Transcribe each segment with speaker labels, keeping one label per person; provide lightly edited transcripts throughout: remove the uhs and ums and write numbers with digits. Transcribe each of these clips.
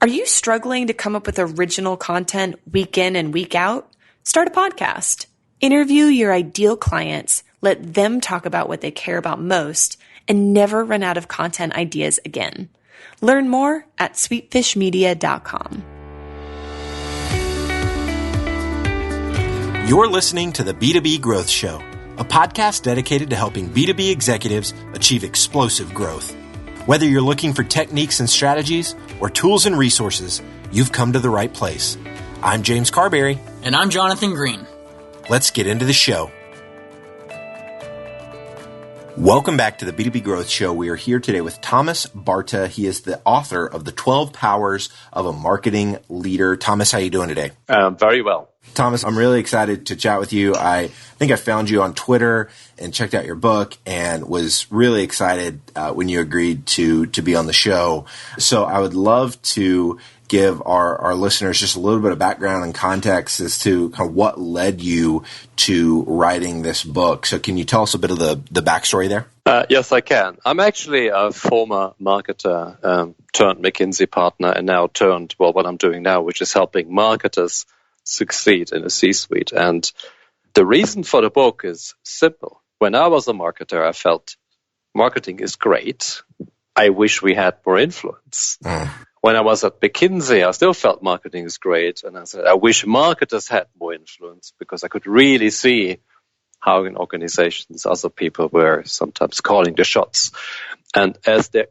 Speaker 1: Are you struggling to come up with original content week in and week out? Start a podcast. Interview your ideal clients, let them talk about what they care about most, and never run out of content ideas again. Learn more at sweetfishmedia.com.
Speaker 2: You're listening to the B2B Growth Show, a podcast dedicated to helping B2B executives achieve explosive growth. Whether you're looking for techniques and strategies or tools and resources, you've come to the right place. I'm James Carberry.
Speaker 3: And I'm Jonathan Green.
Speaker 2: Let's get into the show. Welcome back to the B2B Growth Show. We are here today with Thomas Barta. He is the author of The 12 Powers of a Marketing Leader. Thomas, how are you doing today?
Speaker 4: Very well.
Speaker 2: Thomas, I'm really excited to chat with you. I think I found you on Twitter and checked out your book and was really excited when you agreed to be on the show. So I would love to give our listeners just a little bit of background and context as to kind of what led you to writing this book. So can you tell us a bit of the backstory there?
Speaker 4: Yes, I can. I'm actually a former marketer turned McKinsey partner and now turned, what I'm doing now, which is helping marketers succeed in a C-suite. And the reason for the book is simple. When I was a marketer, I felt marketing is great. I wish we had more influence. When I was at McKinsey, I still felt marketing is great. And I said, I wish marketers had more influence because I could really see how in organizations other people were sometimes calling the shots. And as there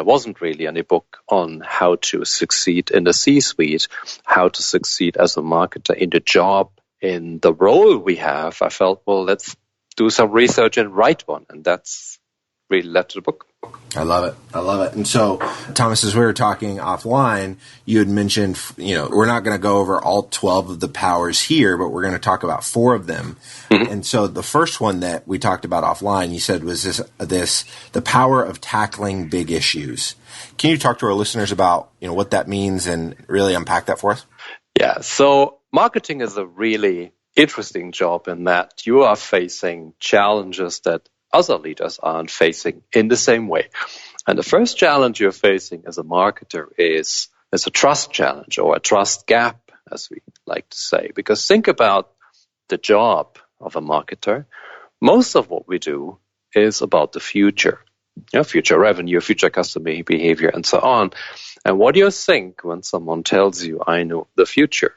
Speaker 4: wasn't really any book on how to succeed in the C-suite, how to succeed as a marketer in the job, in the role we have, I felt, well, let's do some research and write one. And that's really led to the book.
Speaker 2: I love it. And so, Thomas, as we were talking offline, you had mentioned, we're not going to go over all 12 of the powers here, but we're going to talk about 4 of them. Mm-hmm. And so the first one that we talked about offline, you said was the power of tackling big issues. Can you talk to our listeners about, what that means and really unpack that for us?
Speaker 4: Yeah. So marketing is a really interesting job in that you are facing challenges that other leaders aren't facing in the same way. And the first challenge you're facing as a marketer is a trust challenge or a trust gap, as we like to say. Because think about the job of a marketer. Most of what we do is about the future, future revenue, future customer behavior, and so on. And what do you think when someone tells you, I know the future?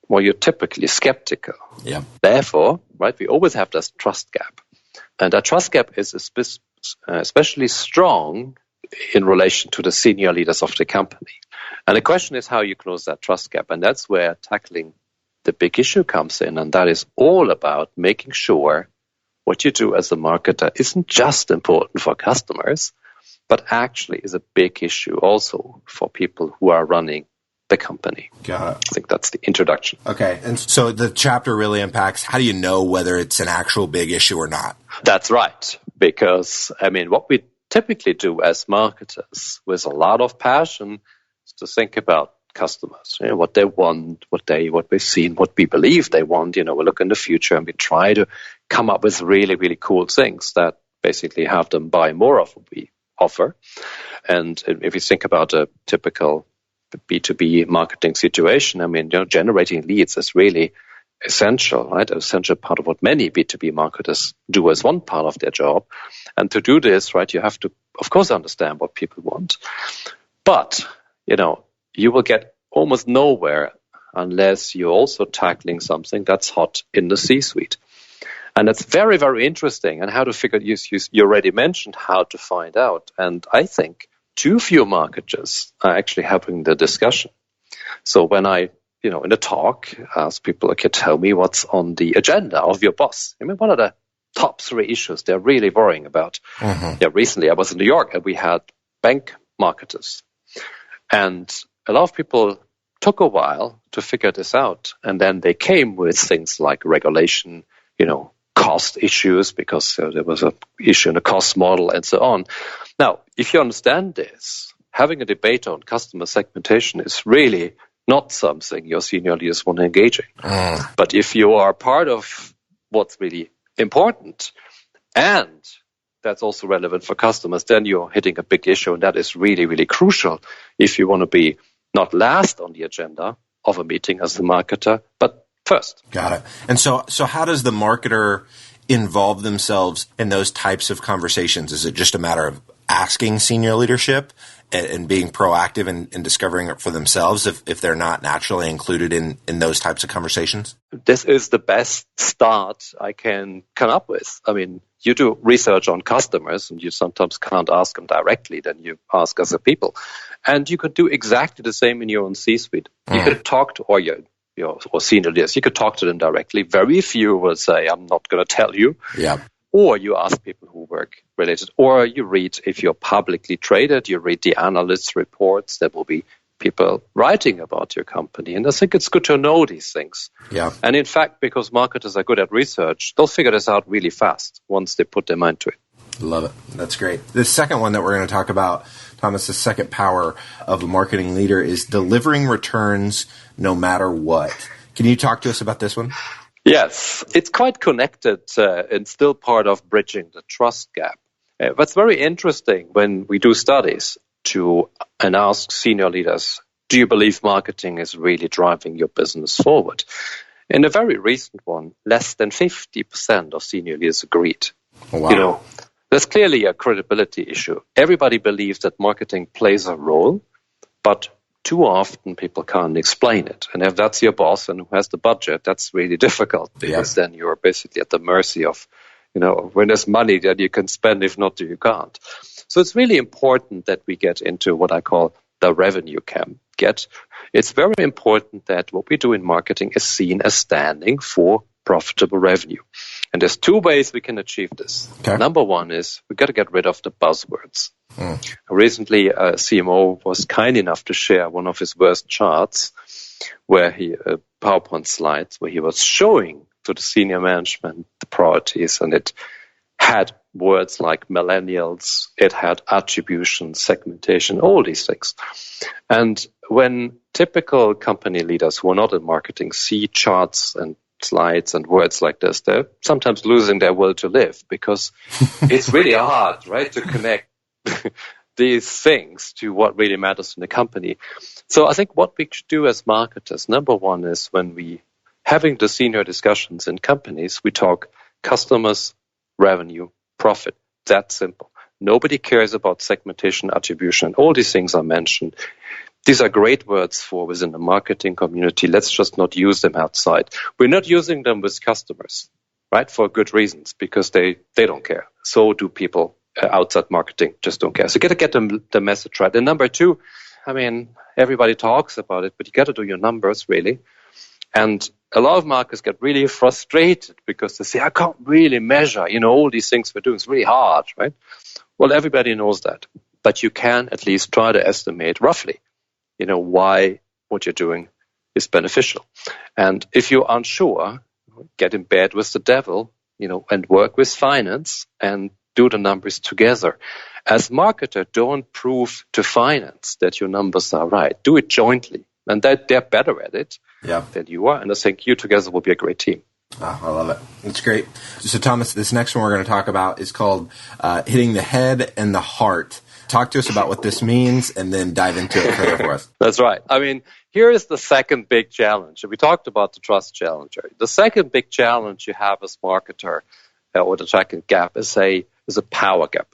Speaker 4: Well, you're typically skeptical.
Speaker 2: Yeah.
Speaker 4: Therefore, we always have this trust gap. And that trust gap is especially strong in relation to the senior leaders of the company. And the question is how you close that trust gap. And that's where tackling the big issue comes in. And that is all about making sure what you do as a marketer isn't just important for customers, but actually is a big issue also for people who are running the company.
Speaker 2: Got it.
Speaker 4: I think that's the introduction.
Speaker 2: Okay. And so the chapter really unpacks how do you know whether it's an actual big issue or not?
Speaker 4: That's right. Because, what we typically do as marketers with a lot of passion is to think about customers, what they want, what we've seen, what we believe they want. We look in the future and we try to come up with really, really cool things that basically have them buy more of what we offer. And if you think about a typical B2B marketing situation, generating leads is really essential, right? An essential part of what many B2B marketers do as one part of their job. And to do this, you have to, of course, understand what people want. But, you will get almost nowhere unless you're also tackling something that's hot in the C-suite. And it's very, very interesting. And how to figure, you already mentioned how to find out. And I think too few marketers are actually having the discussion. So when I, in a talk, ask people, okay, tell me what's on the agenda of your boss. What are the top 3 issues they're really worrying about? Mm-hmm. Yeah, recently I was in New York and we had bank marketers. And a lot of people took a while to figure this out. And then they came with things like regulation, cost issues, because there was an issue in the cost model and so on. Now, if you understand this, having a debate on customer segmentation is really not something your senior leaders want to engage in. But if you are part of what's really important and that's also relevant for customers, then you're hitting a big issue, and that is really, really crucial if you want to be not last on the agenda of a meeting as the marketer, but first.
Speaker 2: Got it. And so how does the marketer involve themselves in those types of conversations? Is it just a matter of asking senior leadership and being proactive in discovering it for themselves if they're not naturally included in those types of conversations?
Speaker 4: This is the best start I can come up with. I mean, you do research on customers and you sometimes can't ask them directly, then you ask other people. And you could do exactly the same in your own C-suite. You could talk to, or senior leaders, you could talk to them directly. Very few will say, I'm not going to tell you.
Speaker 2: Yeah.
Speaker 4: Or you ask people who work related, or you read, if you're publicly traded, you read the analysts' reports. There will be people writing about your company. And I think it's good to know these things.
Speaker 2: Yeah.
Speaker 4: And in fact, because marketers are good at research, they'll figure this out really fast once they put their mind to it.
Speaker 2: Love it. That's great. The second one that we're going to talk about, Thomas, the second power of a marketing leader is delivering returns no matter what. Can you talk to us about this one?
Speaker 4: Yes, it's quite connected and still part of bridging the trust gap. What's very interesting when we do studies and ask senior leaders, do you believe marketing is really driving your business forward? In a very recent one, less than 50% of senior leaders agreed.
Speaker 2: Oh, wow.
Speaker 4: There's clearly a credibility issue. Everybody believes that marketing plays a role, but too often people can't explain it. And if that's your boss and who has the budget, that's really difficult because then you're basically at the mercy of, when there's money that you can spend, if not, you can't. So it's really important that we get into what I call the revenue get. It's very important that what we do in marketing is seen as standing for profitable revenue. And there's two ways we can achieve this. Okay. Number one is we got to get rid of the buzzwords. Recently, a CMO was kind enough to share one of his worst charts, PowerPoint slides, where he was showing to the senior management the priorities, and it had words like millennials, it had attribution, segmentation, all these things. And when typical company leaders who are not in marketing see charts and slides and words like this, they're sometimes losing their will to live because it's really hard, right, to connect these things to what really matters in the company. So I think what we should do as marketers, number one, is when we having the senior discussions in companies, we talk customers, revenue, profit. That's simple. Nobody cares about segmentation, attribution, all these things I mentioned. These are great words for within the marketing community. Let's just not use them outside. We're not using them with customers, right, for good reasons, because they don't care. So do people outside marketing, just don't care. So you got to get the message right. And number two, everybody talks about it, but you got to do your numbers, really. And a lot of marketers get really frustrated because they say, I can't really measure, all these things we're doing. It's really hard, right? Well, everybody knows that. But you can at least try to estimate roughly, why what you're doing is beneficial. And if you're unsure, get in bed with the devil, and work with finance and do the numbers together. As marketer, don't prove to finance that your numbers are right. Do it jointly. And that they're better at it than you are. And I think you together will be a great team.
Speaker 2: Oh, I love it. That's great. So, Thomas, this next one we're going to talk about is called hitting the head and the heart. Talk to us about what this means and then dive into it further for us.
Speaker 4: That's right. Here is the second big challenge. We talked about the trust challenge. The second big challenge you have as marketer or the second gap is a power gap.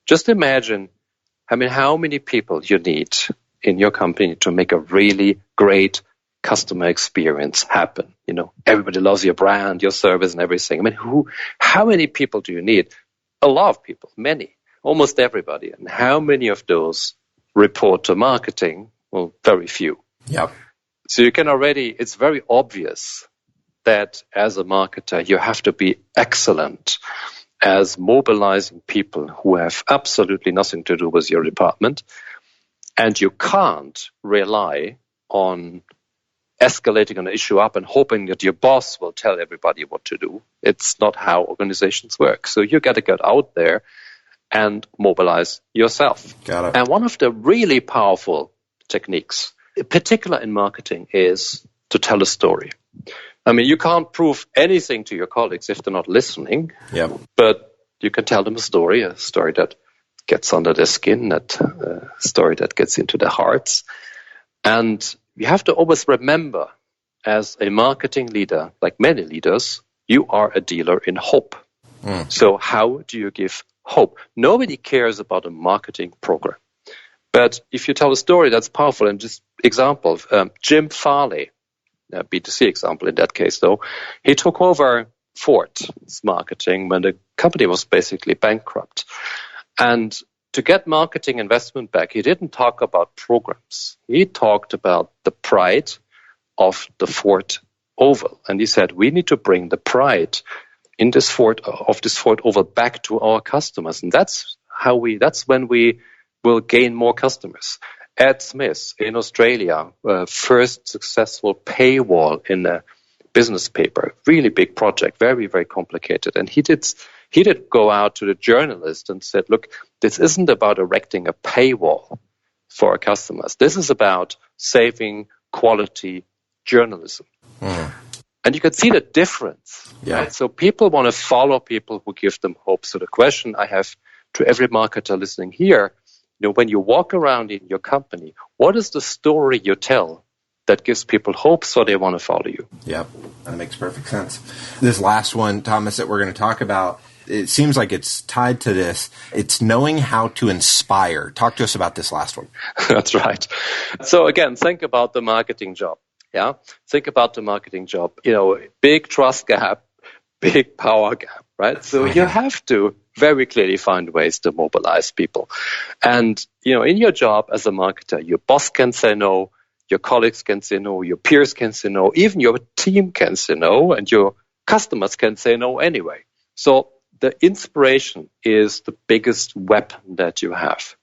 Speaker 4: Just imagine, how many people you need in your company to make a really great customer experience happen. Everybody loves your brand, your service, and everything. How many people do you need? A lot of people, many, almost everybody. And how many of those report to marketing? Well, very few.
Speaker 2: Yep.
Speaker 4: So it's very obvious that as a marketer, you have to be excellent as mobilizing people who have absolutely nothing to do with your department. And you can't rely on escalating an issue up and hoping that your boss will tell everybody what to do. It's not how organizations work. So you got to get out there and mobilize yourself.
Speaker 2: Got it.
Speaker 4: And one of the really powerful techniques, in particular in marketing, is to tell a story. You can't prove anything to your colleagues if they're not listening.
Speaker 2: Yep.
Speaker 4: But you can tell them a story that gets under their skin, a story that gets into their hearts. And you have to always remember, as a marketing leader, like many leaders, you are a dealer in hope. So how do you give hope? Nobody cares about a marketing program. But if you tell a story that's powerful, and just example, Jim Farley, B2C example in that case though, he took over Ford's marketing when the company was basically bankrupt. And to get marketing investment back, he didn't talk about programs. He talked about the pride of the Ford Oval. And he said, we need to bring the pride in this Ford Oval back to our customers. And that's when we will gain more customers. Ed Smith in Australia, first successful paywall in a business paper, really big project, very, very complicated. And he did go out to the journalist and said, look, this isn't about erecting a paywall for our customers. This is about saving quality journalism. And you can see the difference.
Speaker 2: Yeah.
Speaker 4: Right? So people want to follow people who give them hope. So the question I have to every marketer listening here, when you walk around in your company, what is the story you tell that gives people hope so they want to follow you?
Speaker 2: Yep, that makes perfect sense. This last one, Thomas, that we're going to talk about, it seems like it's tied to this. It's knowing how to inspire. Talk to us about this last one.
Speaker 4: That's right. So again, think about the marketing job. Yeah, think about the marketing job. Big trust gap, big power gap, right? So you have to very clearly find ways to mobilize people. And, in your job as a marketer, your boss can say no, your colleagues can say no, your peers can say no, even your team can say no, and your customers can say no anyway. So the inspiration is the biggest weapon that you have.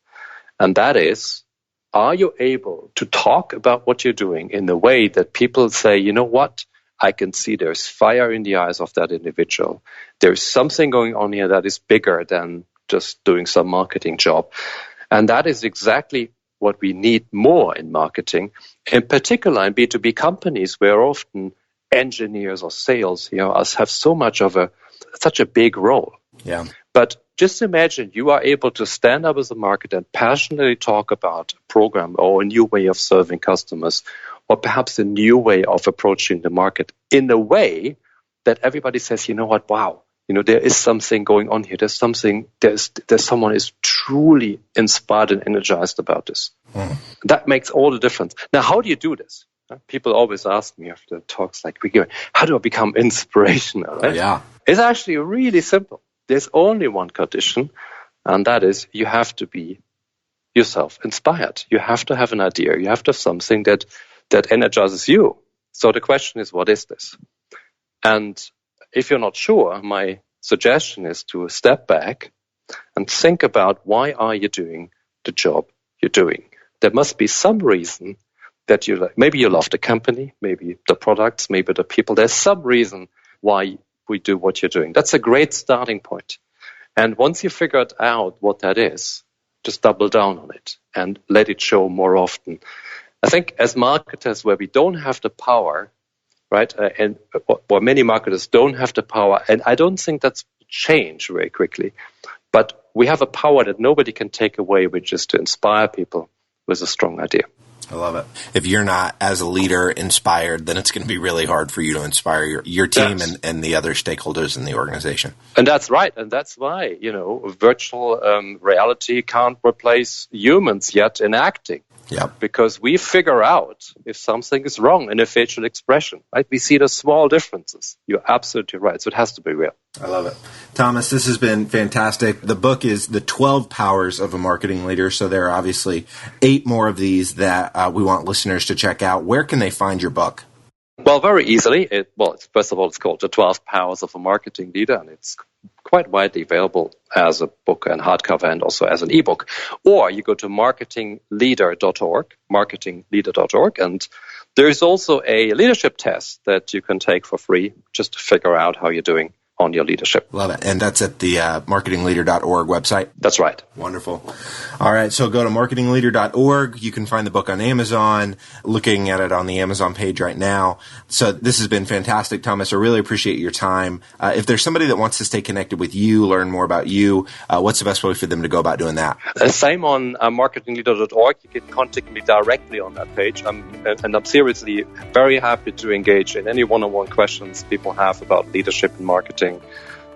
Speaker 4: And that is, are you able to talk about what you're doing in a way that people say, you know what? I can see there's fire in the eyes of that individual. There's something going on here that is bigger than just doing some marketing job. And that is exactly what we need more in marketing, in particular in B2B companies where often engineers or sales, have such a big role.
Speaker 2: Yeah.
Speaker 4: But just imagine you are able to stand up as a marketer and passionately talk about a program or a new way of serving customers, or perhaps a new way of approaching the market in a way that everybody says, you know what, wow, there is something going on here. There's someone is truly inspired and energized about this. That makes all the difference. Now, how do you do this? People always ask me after talks like we give, how do I become inspirational? Right?
Speaker 2: Yeah.
Speaker 4: It's actually really simple. There's only one condition, and that is you have to be yourself inspired. You have to have an idea. You have to have something that energizes you. So the question is, what is this? And if you're not sure, my suggestion is to step back and think about, why are you doing the job you're doing? There must be some reason that maybe you love the company, maybe the products, maybe the people. There's some reason why we do what you're doing. That's a great starting point. And once you figured out what that is, just double down on it and let it show more often. I think as marketers, where we don't have the power, right, or many marketers don't have the power, and I don't think that's changed very quickly, but we have a power that nobody can take away, which is to inspire people with a strong idea.
Speaker 2: I love it. If you're not, as a leader, inspired, then it's going to be really hard for you to inspire your team and the other stakeholders in the organization.
Speaker 4: And that's right. And that's why, virtual reality can't replace humans yet in acting.
Speaker 2: Yep.
Speaker 4: Because we figure out if something is wrong in a facial expression, right? We see the small differences. You're absolutely right. So it has to be real.
Speaker 2: I love it. Thomas, this has been fantastic. The book is The 12 Powers of a Marketing Leader. So there are obviously 8 more of these that we want listeners to check out. Where can they find your book?
Speaker 4: Well, very easily. First of all, it's called The 12 Powers of a Marketing Leader, and it's quite widely available as a book and hardcover and also as an ebook. Or you go to marketingleader.org, and there's also a leadership test that you can take for free just to figure out how you're doing on your leadership.
Speaker 2: Love it. And that's at the marketingleader.org website?
Speaker 4: That's right.
Speaker 2: Wonderful. All right. So go to marketingleader.org. You can find the book on Amazon, looking at it on the Amazon page right now. So this has been fantastic, Thomas. I really appreciate your time. If there's somebody that wants to stay connected with you, learn more about you, what's the best way for them to go about doing that?
Speaker 4: Same on marketingleader.org. You can contact me directly on that page. I'm seriously very happy to engage in any one-on-one questions people have about leadership and marketing.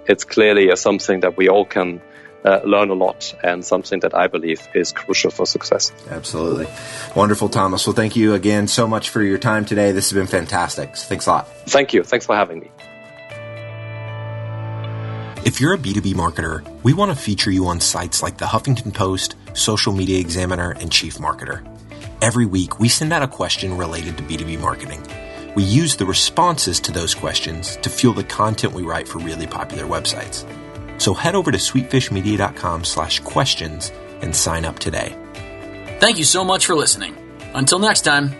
Speaker 4: It's clearly something that we all can learn a lot, and something that I believe is crucial for success.
Speaker 2: Absolutely. Wonderful, Thomas. Well, thank you again so much for your time today. This has been fantastic. Thanks a lot.
Speaker 4: Thank you. Thanks for having me.
Speaker 2: If you're a B2B marketer, we want to feature you on sites like the Huffington Post, Social Media Examiner, and Chief Marketer. Every week, we send out a question related to B2B marketing. We use the responses to those questions to fuel the content we write for really popular websites. So head over to sweetfishmedia.com/questions and sign up today.
Speaker 3: Thank you so much for listening. Until next time.